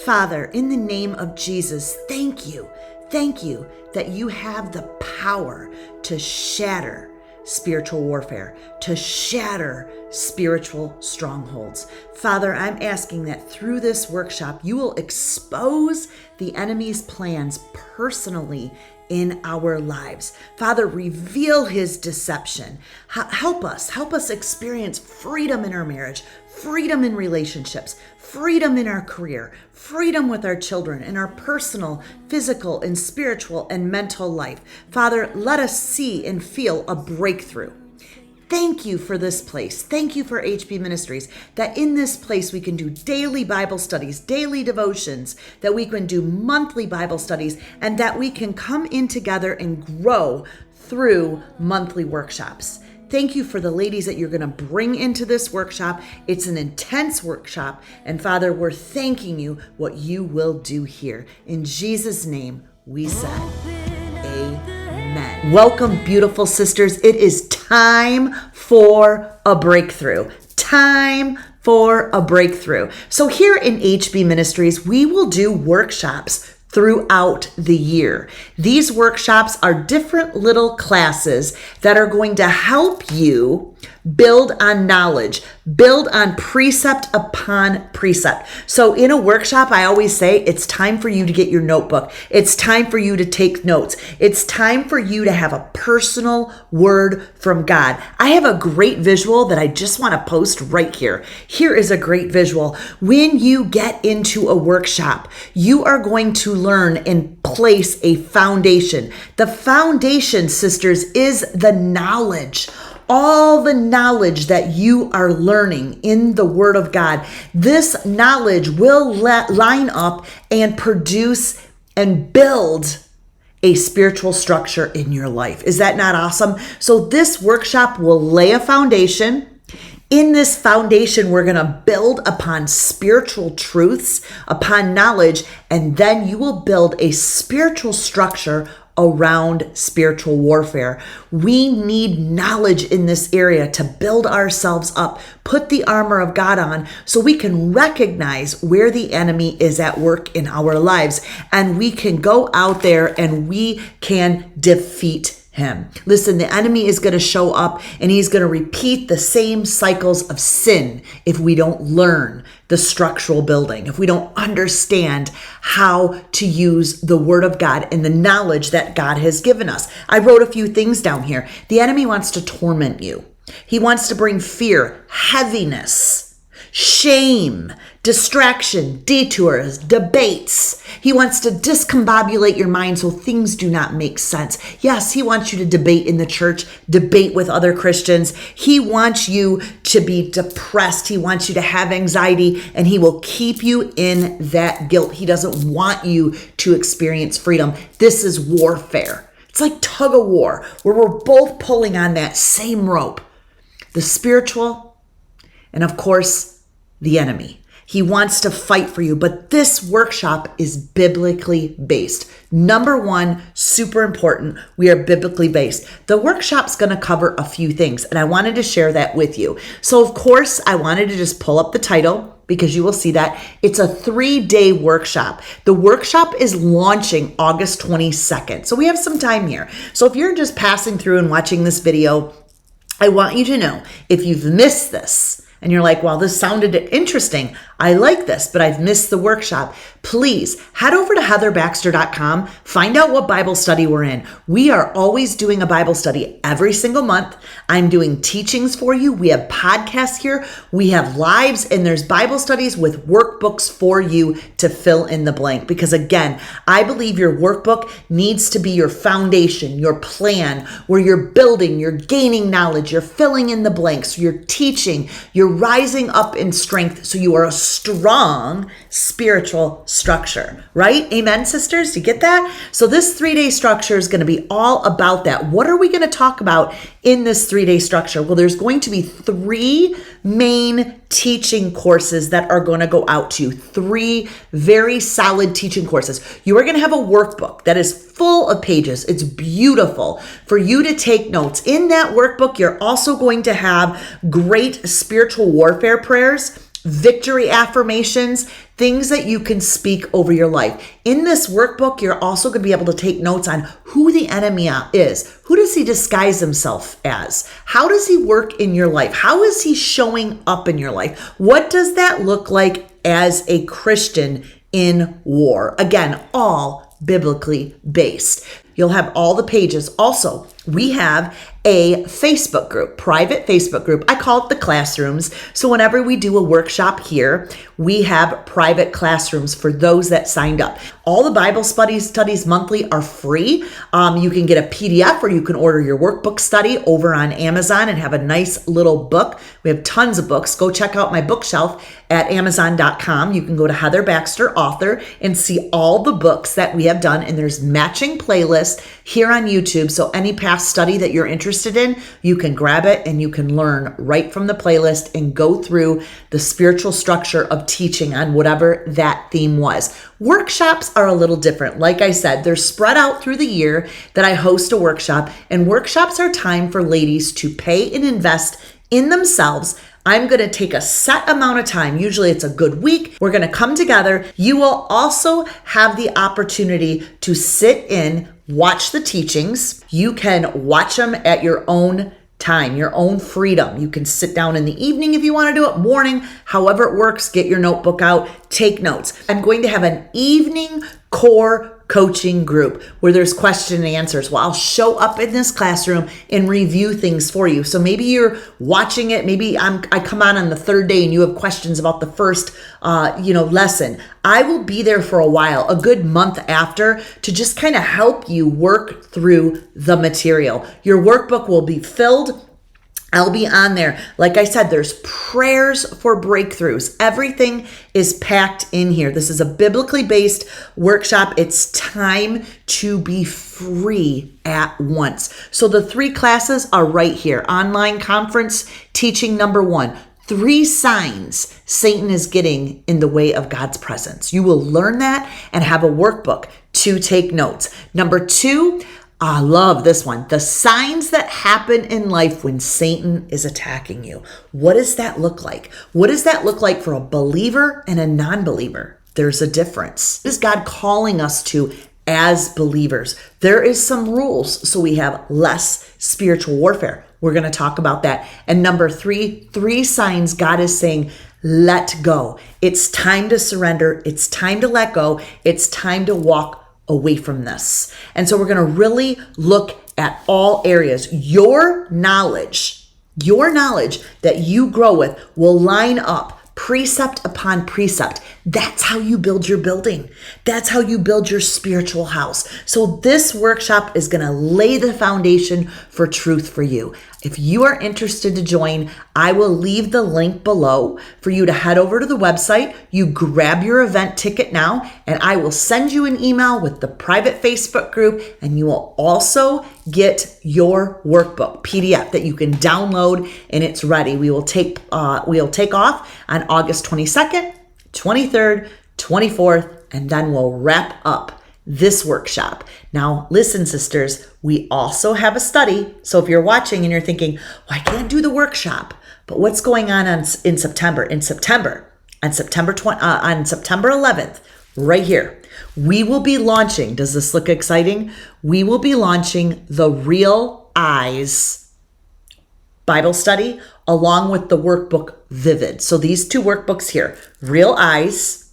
Father, in the name of Jesus, thank you. Thank you that you have the power to shatter spiritual warfare, to shatter spiritual strongholds. Father, I'm asking that through this workshop, you will expose the enemy's plans personally in our lives. Father, reveal his deception. Help us experience freedom in our marriage, freedom in relationships, freedom in our career, freedom with our children, in our personal, physical, and spiritual and mental life. Father, let us see and feel a breakthrough. Thank you for this place. Thank you for HB Ministries, that in this place we can do daily Bible studies, daily devotions, that we can do monthly Bible studies, and that we can come in together and grow through monthly workshops. Thank you for the ladies that you're going to bring into this workshop. It's an intense workshop. And Father, we're thanking you what you will do here. In Jesus' name, we said, amen. Welcome, beautiful sisters. It is time for a breakthrough. Time for a breakthrough. So here in HB Ministries, we will do workshops throughout the year. These workshops are different little classes that are going to help you build on knowledge, build on precept upon precept. So in a workshop, I always say it's time for you to get your notebook. It's time for you to take notes. It's time for you to have a personal word from God. I have a great visual that I just want to post right here. Here is a great visual. When you get into a workshop, you are going to learn and place a foundation. The foundation, sisters, is the knowledge. All the knowledge that you are learning in the Word of God, this knowledge will line up and produce and build a spiritual structure in your life. Is that not awesome? So this workshop will lay a foundation. In this foundation, we're going to build upon spiritual truths, upon knowledge, and then you will build a spiritual structure around spiritual warfare. We need knowledge in this area to build ourselves up, put the armor of God on so we can recognize where the enemy is at work in our lives, and we can go out there and we can defeat him. Listen, the enemy is going to show up and he's going to repeat the same cycles of sin if we don't learn the structural building, if we don't understand how to use the Word of God and the knowledge that God has given us. I wrote a few things down here. The enemy wants to torment you. He wants to bring fear, heaviness, shame, distraction, detours, debates. He wants to discombobulate your mind so things do not make sense. Yes, he wants you to debate in the church, debate with other Christians. He wants you to be depressed. He wants you to have anxiety, and he will keep you in that guilt. He doesn't want you to experience freedom. This is warfare. It's like tug of war, where we're both pulling on that same rope. The spiritual, and of course, the enemy. He wants to fight for you, but this workshop is biblically based. Number one, super important, we are biblically based. The workshop's going to cover a few things, and I wanted to share that with you. So, of course, I wanted to just pull up the title because you will see that it's a 3-day workshop. The workshop is launching August 22nd. So we have some time here. So if you're just passing through and watching this video, I want you to know if you've missed this, and you're like, well, this sounded interesting. I like this, but I've missed the workshop. Please head over to heatherbaxter.com. Find out what Bible study we're in. We are always doing a Bible study every single month. I'm doing teachings for you. We have podcasts here. We have lives, and there's Bible studies with workbooks for you to fill in the blank. Because again, I believe your workbook needs to be your foundation, your plan, where you're building, you're gaining knowledge, you're filling in the blanks, you're teaching, you're rising up in strength so you are a strong spiritual structure, right? Amen, sisters? You get that? So this 3-day structure is going to be all about that. What are we going to talk about in this 3-day structure? Well, there's going to be 3 main teaching courses that are going to go out to you. 3 very solid teaching courses. You are going to have a workbook that is full of pages. It's beautiful for you to take notes. In that workbook, you're also going to have great spiritual warfare prayers, victory affirmations, things that you can speak over your life. In this workbook, you're also going to be able to take notes on who the enemy is. Who does he disguise himself as? How does he work in your life? How is he showing up in your life? What does that look like as a Christian in war? Again, all biblically based. You'll have all the pages. Also, we have a Facebook group, private Facebook group. I call it the classrooms. So whenever we do a workshop here, we have private classrooms for those that signed up. All the Bible studies monthly are free. You can get a PDF or you can order your workbook study over on Amazon and have a nice little book. We have tons of books. Go check out my bookshelf at Amazon.com. You can go to Heather Baxter Author and see all the books that we have done. And there's matching playlists here on YouTube. So any past study that you're interested in, you can grab it and you can learn right from the playlist and go through the spiritual structure of teaching on whatever that theme was. Workshops are a little different. Like I said, they're spread out through the year that I host a workshop, and workshops are time for ladies to pay and invest in themselves. I'm going to take a set amount of time. Usually it's a good week. We're going to come together. You will also have the opportunity to sit in, watch the teachings. You can watch them at your own time, your own freedom. You can sit down in the evening if you want to do it, morning, however it works. Get your notebook out, take notes. I'm going to have an evening core coaching group where there's question and answers. Well, I'll show up in this classroom and review things for you. So maybe you're watching it. Maybe I come on the third day and you have questions about the first, lesson. I will be there for a while, a good month after, to just kind of help you work through the material. Your workbook will be filled. I'll be on there. Like I said, there's prayers for breakthroughs. Everything is packed in here. This is a biblically based workshop. It's time to be free at once. So the 3 classes are right here. Online conference teaching number 1. 3 signs Satan is getting in the way of God's presence. You will learn that and have a workbook to take notes. Number 2, I love this one. The signs that happen in life when Satan is attacking you. What does that look like? What does that look like for a believer and a non-believer? There's a difference. What is God calling us to as believers? There is some rules so we have less spiritual warfare. We're going to talk about that. And number 3 signs God is saying, let go. It's time to surrender. It's time to let go. It's time to walk away from this. And so we're going to really look at all areas. Your knowledge that you grow with will line up precept upon precept. That's how you build your building. That's how you build your spiritual house. So this workshop is going to lay the foundation for truth for you. If you are interested to join, I will leave the link below for you to head over to the website. You grab your event ticket now, and I will send you an email with the private Facebook group, and you will also get your workbook PDF that you can download, and it's ready. We'll take off on August 22nd, 23rd, 24th, and then we'll wrap up this workshop. Now, listen, sisters, we also have a study. So if you're watching and you're thinking, well, I can't do the workshop, but what's going on in September? On September 11th, right here, we will be launching. Does this look exciting? We will be launching the Real Eyes Bible study along with the workbook Vivid. So these 2 workbooks here, Real Eyes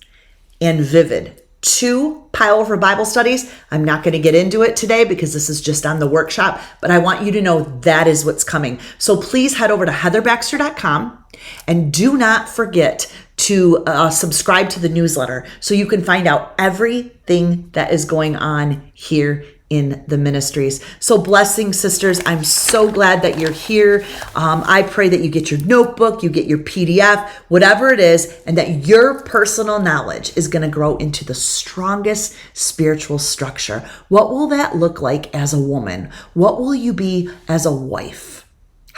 and Vivid. 2 powerful Bible studies. I'm not going to get into it today because this is just on the workshop, but I want you to know that is what's coming. So please head over to heatherbaxter.com and do not forget to subscribe to the newsletter so you can find out everything that is going on here in the ministries. So blessings, sisters. I'm so glad that you're here. I pray that you get your notebook, you get your PDF, whatever it is, and that your personal knowledge is going to grow into the strongest spiritual structure. What will that look like as a woman? What will you be as a wife?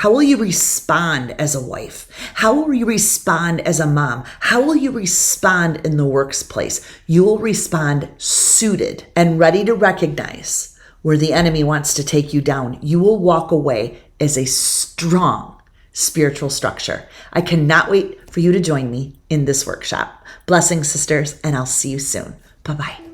How will you respond as a wife? How will you respond as a mom? How will you respond in the workplace? You will respond suited and ready to recognize where the enemy wants to take you down. You will walk away as a strong spiritual structure. I cannot wait for you to join me. in this workshop. Blessings, sisters, and I'll see you soon. Bye-bye.